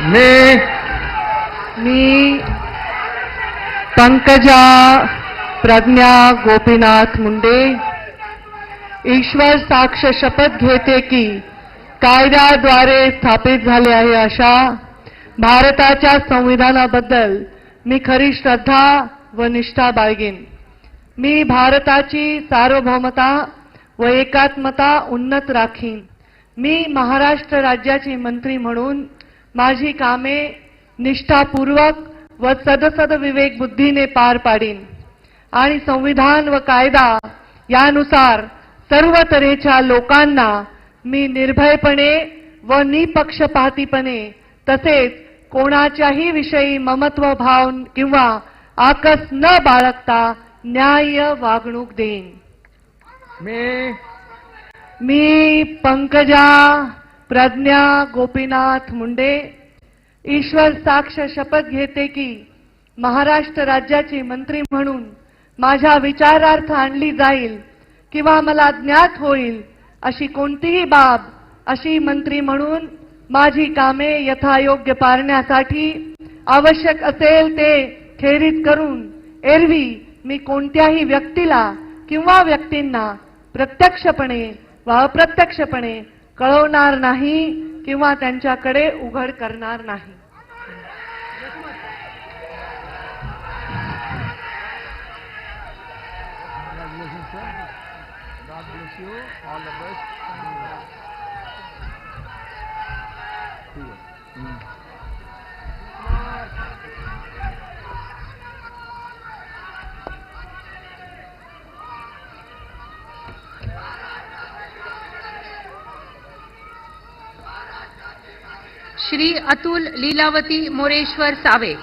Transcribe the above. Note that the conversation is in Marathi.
मी पंकजा प्रज्ञा गोपीनाथ मुंडे ईश्वर साक्ष शपथ घेते की कायद्याद्वारे स्थापित झाले आहे अशा भारताच्या संविधानाबद्दल मी खरी श्रद्धा व निष्ठा बाळगेन। मी भारताची सार्वभौमता व एकात्मता उन्नत राखीन। मी महाराष्ट्र राज्याचे मंत्री म्हणून माझी कामे निष्ठापूर्वक व सदसद विवेक बुद्धीने पार पाडीन आणि संविधान व कायदा यानुसार सर्व तऱ्हेच्या लोकांना मी निर्भयपणे व निपक्षपातीपणे तसेच कोणाच्याही विषयी ममत्व भाव किंवा आकस न बाळगता न्याय्य वागणूक देईन। मी पंकजा प्रज्ञा गोपीनाथ मुंडे ईश्वर साक्ष शपथ घेते की महाराष्ट्र राज्याचे मंत्री म्हणून माझ्या विचारार्थ आणली जाईल किंवा मला ज्ञात होईल अशी कोणतीही बाब अशी मंत्री म्हणून माझी कामे यथायोग्य पारण्यासाठी आवश्यक असेल ते खेरीज करून एरवी मी कोणत्याही व्यक्तीला किंवा व्यक्तींना प्रत्यक्षपणे व अप्रत्यक्षपणे कळवणार नाही किंवा त्यांच्याकडे उघड करणार नाही। श्री अतुल लीलावती मोरेश्वर सावे।